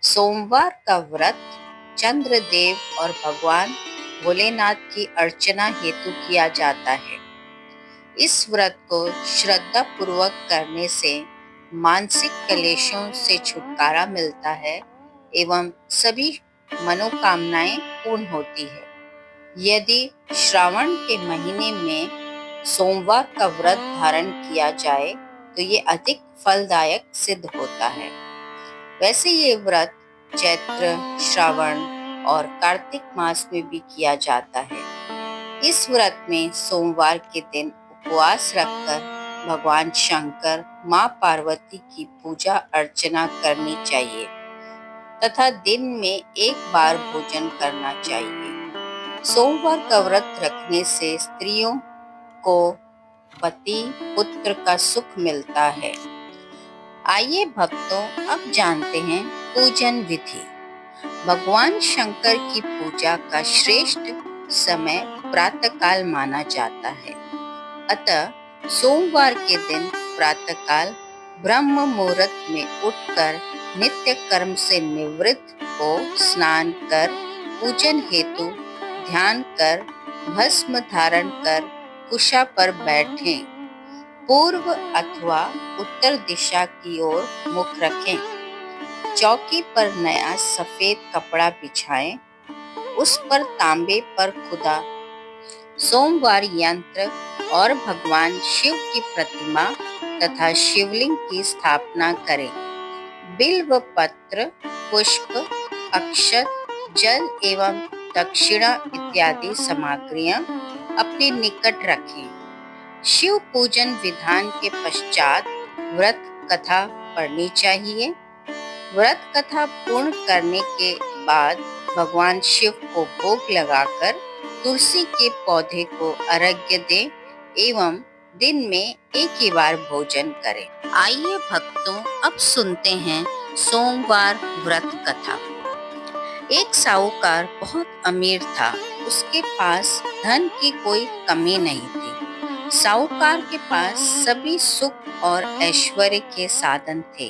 सोमवार का व्रत चंद्रदेव और भगवान भोलेनाथ की अर्चना हेतु किया जाता है। इस व्रत को श्रद्धा पूर्वक करने से मानसिक क्लेशों से छुटकारा मिलता है एवं सभी मनोकामनाएं पूर्ण होती है। यदि श्रावण के महीने में सोमवार का व्रत धारण किया जाए तो ये अधिक फलदायक सिद्ध होता है। वैसे ये व्रत चैत्र, श्रावण और कार्तिक मास में भी किया जाता है। इस व्रत में सोमवार के दिन उपवास रखकर भगवान शंकर, माँ पार्वती की पूजा अर्चना करनी चाहिए तथा दिन में एक बार भोजन करना चाहिए। सोमवार का व्रत रखने से स्त्रियों को पति पुत्र का सुख मिलता है। आइए भक्तों, अब जानते हैं पूजन विधि। भगवान शंकर की पूजा का श्रेष्ठ समय प्रातःकाल माना जाता है। अतः सोमवार के दिन प्रातःकाल ब्रह्म मुहूर्त में उठकर नित्य कर्म से निवृत्त हो स्नान कर पूजन हेतु ध्यान कर भस्म धारण कर कुशा पर बैठें। पूर्व अथवा उत्तर दिशा की ओर मुख रखें। चौकी पर नया सफेद कपड़ा बिछाएं। उस पर तांबे पर खुदा सोमवार यंत्र और भगवान शिव की प्रतिमा तथा शिवलिंग की स्थापना करें। बिल्व पत्र, पुष्प, अक्षत, जल एवं दक्षिणा इत्यादि सामग्रियां अपने निकट रखें। शिव पूजन विधान के पश्चात व्रत कथा पढ़नी चाहिए। व्रत कथा पूर्ण करने के बाद भगवान शिव को भोग लगाकर तुलसी के पौधे को अर्घ्य दें एवं दिन में एक ही बार भोजन करें। आइए भक्तों, अब सुनते हैं सोमवार व्रत कथा। एक साहूकार बहुत अमीर था। उसके पास धन की कोई कमी नहीं थी। साहूकार के पास सभी सुख और ऐश्वर्य के साधन थे,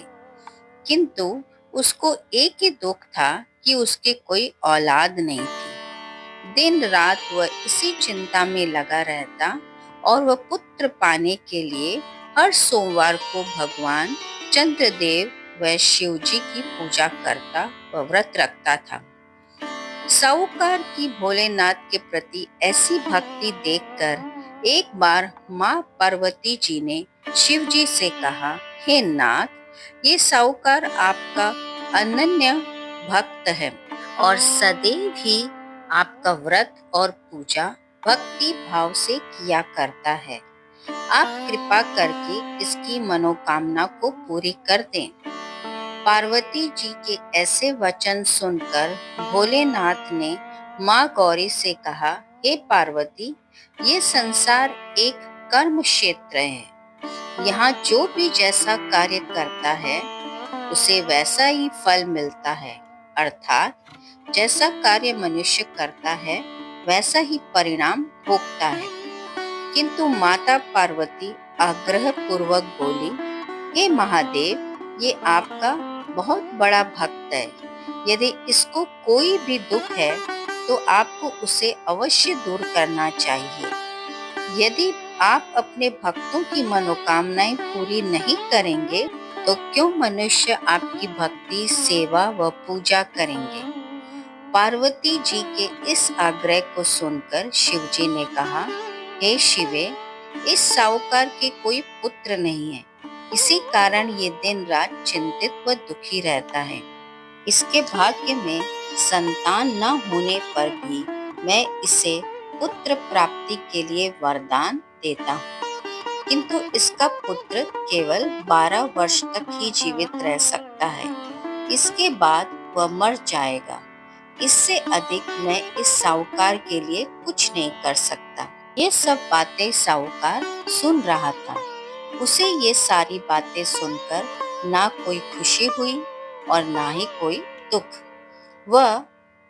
किंतु उसको एक ही दुख था कि उसके कोई औलाद नहीं थी। दिन रात वह इसी चिंता में लगा रहता और वह पुत्र पाने के लिए हर सोमवार को भगवान चंद्रदेव व शिव जी की पूजा करता व व्रत रखता था। साहूकार की भोलेनाथ के प्रति ऐसी भक्ति देखकर एक बार माँ पार्वती जी ने शिव जी से कहा, हे नाथ, ये साहूकार आपका अनन्य भक्त है और सदैव ही आपका व्रत और पूजा भक्ति भाव से किया करता है। आप कृपा करके इसकी मनोकामना को पूरी कर दें। पार्वती जी के ऐसे वचन सुनकर भोलेनाथ ने माँ गौरी से कहा, हे पार्वती, ये संसार एक कर्म क्षेत्र है। यहाँ जो भी जैसा कार्य करता है उसे वैसा ही फल मिलता है, अर्थात जैसा कार्य मनुष्य करता है वैसा ही परिणाम भोगता है। किंतु माता पार्वती आग्रह पूर्वक बोली, हे महादेव, ये आपका बहुत बड़ा भक्त है। यदि इसको कोई भी दुख है तो आपको उसे अवश्य दूर करना चाहिए। यदि आप अपने भक्तों की मनोकामनाएं पूरी नहीं करेंगे तो क्यों मनुष्य आपकी भक्ति, सेवा व पूजा करेंगे। पार्वती जी के इस आग्रह को सुनकर शिव जी ने कहा, हे शिवे, इस साहूकार के कोई पुत्र नहीं है, इसी कारण ये दिन रात चिंतित व दुखी रहता है। इसके भाग्य में संतान न होने पर भी मैं इसे पुत्र प्राप्ति के लिए वरदान देता हूँ, किंतु इसका पुत्र केवल 12 वर्ष तक ही जीवित रह सकता है। इसके बाद वह मर जाएगा। इससे अधिक मैं इस साहूकार के लिए कुछ नहीं कर सकता। ये सब बातें साहूकार सुन रहा था। उसे ये सारी बातें सुनकर ना कोई खुशी हुई और ना ही कोई दुख। वह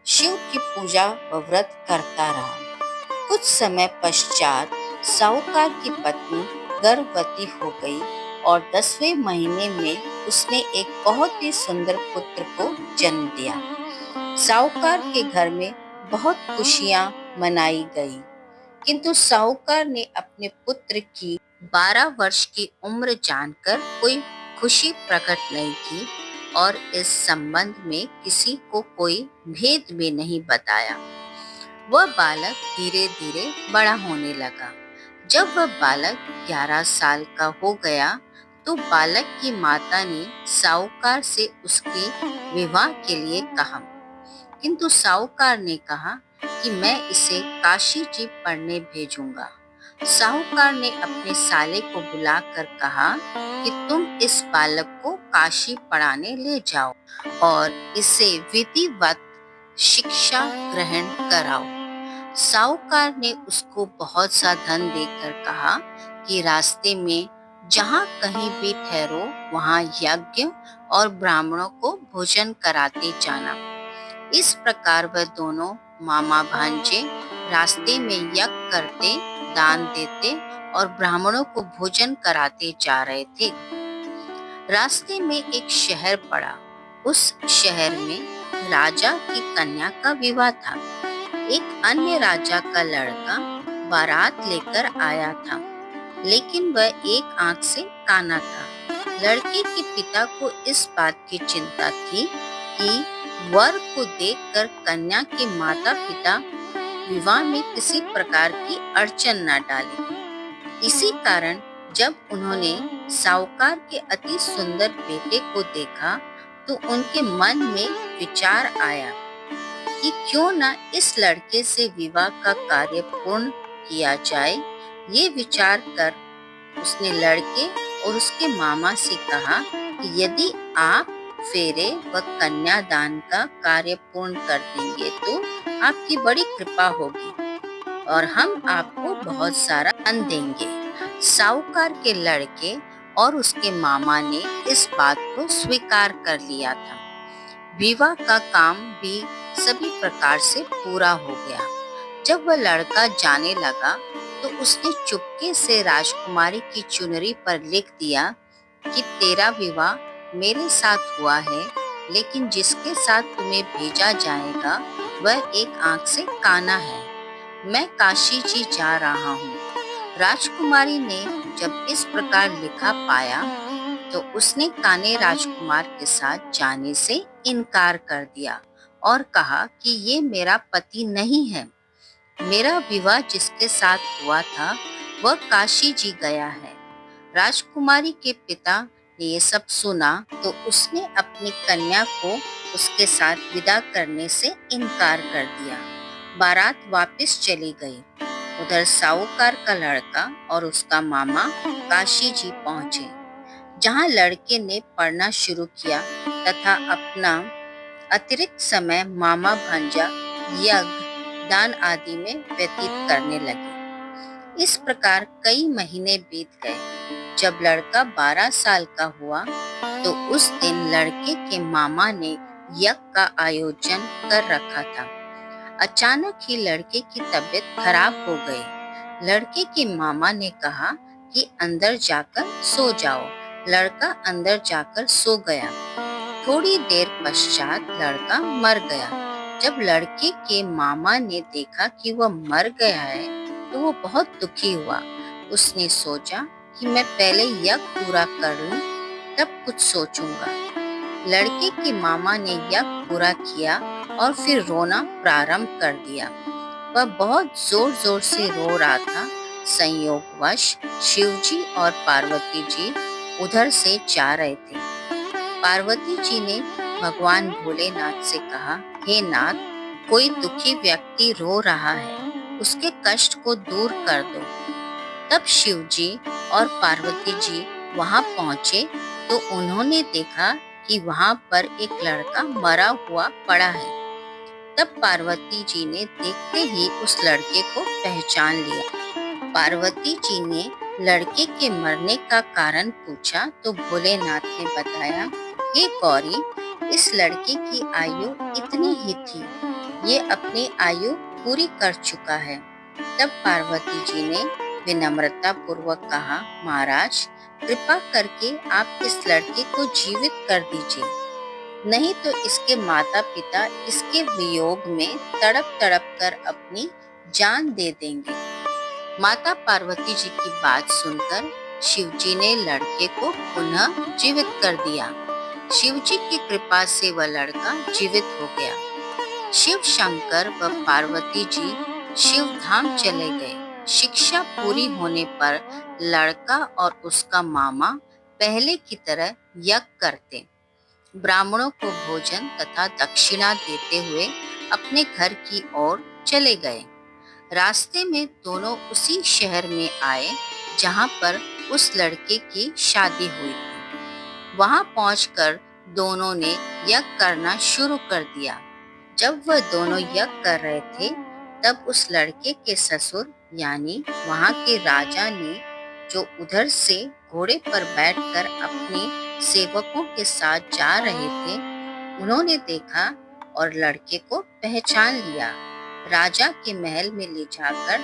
शिव की पूजा व व्रत करता रहा। कुछ समय पश्चात साहूकार की पत्नी गर्भवती हो गई और 10वें महीने में उसने एक बहुत ही सुंदर पुत्र को जन्म दिया। साहूकार के घर में बहुत खुशियां मनाई गई, किंतु साहूकार ने अपने पुत्र की 12 वर्ष की उम्र जानकर कोई खुशी प्रकट नहीं की और इस संबंध में किसी को कोई भेद भी नहीं बताया। वह बालक धीरे धीरे बड़ा होने लगा। जब वह बालक 11 साल का हो गया तो बालक की माता ने साहूकार से उसके विवाह के लिए कहा, किंतु साहूकार ने कहा कि मैं इसे काशी जी पढ़ने भेजूंगा। साहूकार ने अपने साले को बुलाकर कहा कि तुम इस बालक को काशी पढ़ाने ले जाओ और इसे विधिवत शिक्षा ग्रहण कराओ। साहूकार ने उसको बहुत सा धन देकर कहा कि रास्ते में जहाँ कहीं भी ठहरो वहाँ यज्ञ और ब्राह्मणों को भोजन कराते जाना। इस प्रकार वह दोनों मामा भांजे रास्ते में यज्ञ करते, दान देते और ब्राह्मणों को भोजन कराते जा रहे थे। रास्ते में एक शहर पड़ा। उस शहर में राजा की कन्या का विवाह था। एक अन्य राजा का लड़का बारात लेकर आया था, लेकिन वह एक आंख से काना था। लड़के के पिता को इस बात की चिंता थी कि वर को देखकर कन्या के माता पिता विवाह में किसी प्रकार की अड़चन न डाले। इसी कारण जब उन्होंने साहूकार के अति सुंदर बेटे को देखा तो उनके मन में विचार आया कि क्यों न इस लड़के से विवाह का कार्य पूर्ण किया जाए। ये विचार कर उसने लड़के और उसके मामा से कहा कि यदि आप फेरे व कन्यादान का कार्य पूर्ण कर देंगे तो आपकी बड़ी कृपा होगी और हम आपको बहुत सारा धन देंगे। साहूकार के लड़के और उसके मामा ने इस बात को स्वीकार कर लिया था। विवाह का काम भी सभी प्रकार से पूरा हो गया। जब वह लड़का जाने लगा तो उसने चुपके से राजकुमारी की चुनरी पर लिख दिया कि तेरा विवाह मेरे साथ हुआ है, लेकिन जिसके साथ तुम्हें भेजा जाएगा वह एक आंख से काना है। मैं काशी जी जा रहा हूँ। राजकुमारी ने जब इस प्रकार लिखा पाया तो उसने काने राजकुमार के साथ जाने से इनकार कर दिया और कहा कि ये मेरा पति नहीं है। मेरा विवाह जिसके साथ हुआ था वह काशी जी गया है। राजकुमारी के पिता ने ये सब सुना तो उसने अपनी कन्या को उसके साथ विदा करने से इनकार कर दिया। बारात वापस चली गई। उधर साहूकार का लड़का और उसका मामा काशी जी पहुंचे, जहां लड़के ने पढ़ना शुरू किया तथा अपना अतिरिक्त समय मामा भांजा यज्ञ, दान आदि में व्यतीत करने लगे। इस प्रकार कई महीने बीत गए। जब लड़का 12 साल का हुआ तो उस दिन लड़के के मामा ने यज्ञ का आयोजन कर रखा था। अचानक ही लड़के की तबीयत खराब हो गई। लड़के के मामा ने कहा कि अंदर जाकर सो जाओ। लड़का अंदर जाकर सो गया। थोड़ी देर पश्चात लड़का मर गया। जब लड़के के मामा ने देखा कि वह मर गया है तो वो बहुत दुखी हुआ। उसने सोचा कि मैं पहले यज्ञ पूरा कर लूं, तब कुछ सोचूंगा। लड़के के मामा ने यज्ञ पूरा किया और फिर रोना प्रारंभ कर दिया। वह बहुत जोर जोर से रो रहा था। संयोगवश शिवजी और पार्वती जी उधर से जा रहे थे। पार्वती जी ने भगवान भोलेनाथ से कहा, हे नाथ, कोई दुखी व्यक्ति रो रहा है, उसके कष्ट को दूर कर दो। तब शिवजी और पार्वती जी वहां पहुंचे तो उन्होंने देखा कि वहां पर एक लड़का मरा हुआ पड़ा है। तब पार्वती जी ने देखते ही उस लड़के को पहचान लिया। पार्वती जी ने लड़के के मरने का कारण पूछा तो भोलेनाथ ने बताया, हे गौरी, इस लड़के की आयु इतनी ही थी, ये अपनी आयु पूरी कर चुका है। तब पार्वती जी ने विनम्रता पूर्वक कहा, महाराज, कृपा करके आप इस लड़के को जीवित कर दीजिए, नहीं तो इसके माता पिता इसके वियोग में तड़प तड़प कर अपनी जान दे देंगे। माता पार्वती जी की बात सुनकर शिव जी ने लड़के को पुनः जीवित कर दिया। शिव जी की कृपा से वह लड़का जीवित हो गया। शिव शंकर व पार्वती जी शिव धाम चले गए। शिक्षा पूरी होने पर लड़का और उसका मामा पहले की तरह यज्ञ करते, ब्राह्मणों को भोजन तथा दक्षिणा देते हुए अपने घर की ओर चले गए। रास्ते में दोनों उसी शहर में आए जहां पर उस लड़के की शादी हुई थी। वहां पहुंचकर दोनों ने यज्ञ करना शुरू कर दिया। जब वह दोनों यज्ञ कर रहे थे, तब उस लड़के के ससुर यानी वहां के राजा ने, जो उधर से घोड़े पर बैठकर अपने सेवकों के साथ जा रहे थे, उन्होंने देखा और लड़के को पहचान लिया। राजा के महल में ले जाकर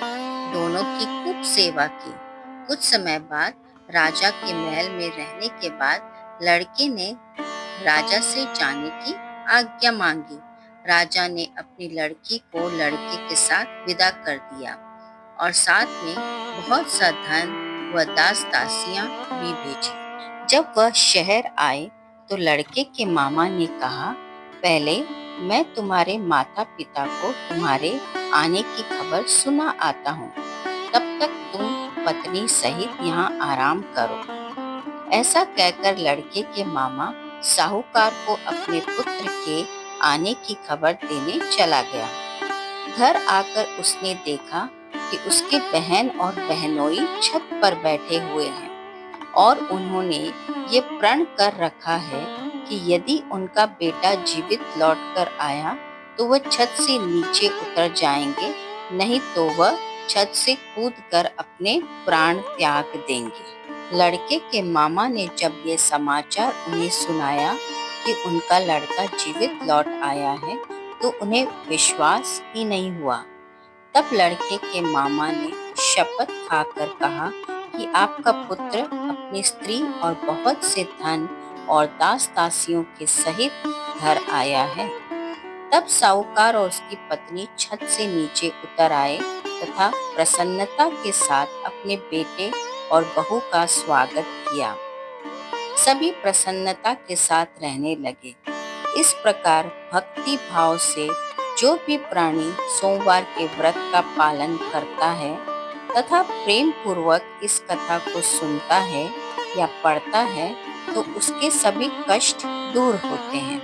दोनों की खूब सेवा की। कुछ समय बाद राजा के महल में रहने के बाद लड़के ने राजा से जाने की आज्ञा मांगी। राजा ने अपनी लड़की को लड़के के साथ विदा कर दिया और साथ में बहुत सा धन व दास दासियां भी भेजी। जब वह शहर आए तो लड़के के मामा ने कहा, पहले मैं तुम्हारे माता पिता को तुम्हारे आने की खबर सुना आता हूँ, तब तक तुम पत्नी सहित यहाँ आराम करो। ऐसा कहकर लड़के के मामा साहूकार को अपने पुत्र के आने की खबर देने चला गया। घर आकर उसने देखा कि उसके बहन और बहनोई छत पर बैठे हुए हैं और उन्होंने ये प्रण कर रखा है कि यदि उनका बेटा जीवित लौटकर आया तो वह छत से नीचे उतर जाएंगे, नहीं तो वह छत से कूदकर अपने प्राण त्याग देंगे। लड़के के मामा ने जब ये समाचार उन्हें सुनाया कि उनका लड़का जीवित लौट आया है, तो उन्हें विश्वास ही नहीं हुआ। तब लड़के के मामा ने शपथ खाकर कहा कि आपका पुत्र अपनी स्त्री और बहुत से धन और दास दासियों के सहित घर आया है। तब साहूकार और उसकी पत्नी छत से नीचे उतर आए तथा प्रसन्नता के साथ अपने बेटे और बहू का स्वागत किया। सभी प्रसन्नता के साथ रहने लगे। इस प्रकार भक्ति भाव से जो भी प्राणी सोमवार के व्रत का पालन करता है तथा प्रेम पूर्वक इस कथा को सुनता है या पढ़ता है, तो उसके सभी कष्ट दूर होते हैं,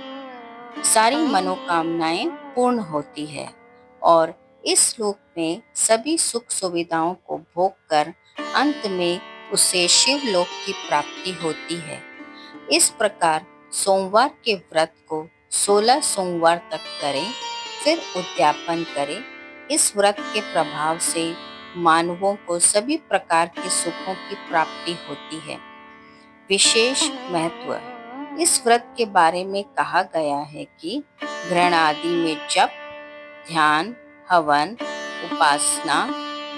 सारी मनोकामनाएं पूर्ण होती है और इस लोक में सभी सुख सुविधाओं को भोग कर अंत में उसे शिव लोक की प्राप्ति होती है। इस प्रकार सोमवार के व्रत को 16 सोमवार तक करें, फिर उद्यापन करें। इस व्रत के प्रभाव से मानवों को सभी प्रकार के सुखों की प्राप्ति होती है। विशेष महत्व, इस व्रत के बारे में कहा गया है कि ग्रहण आदि में जप, ध्यान, हवन, उपासना,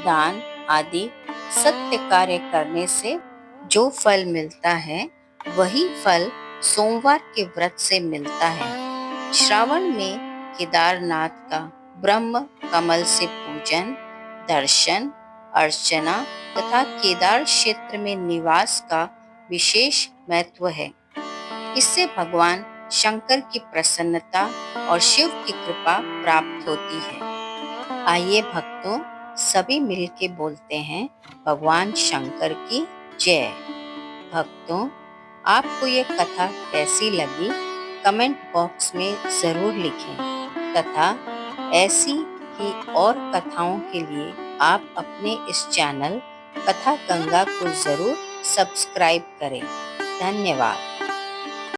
दान आदि सत्य कार्य करने से जो फल मिलता है, वही फल सोमवार के व्रत से मिलता है। श्रावण में केदारनाथ का ब्रह्म कमल से पूजन, दर्शन, अर्चना तथा केदार क्षेत्र में निवास का विशेष महत्व है। इससे भगवान शंकर की प्रसन्नता और शिव की कृपा प्राप्त होती है। आइए भक्तों, सभी मिलके बोलते हैं, भगवान शंकर की जय। भक्तों, आपको ये कथा कैसी लगी कमेंट बॉक्स में ज़रूर लिखें तथा ऐसी ही और कथाओं के लिए आप अपने इस चैनल कथा गंगा को ज़रूर सब्सक्राइब करें। धन्यवाद।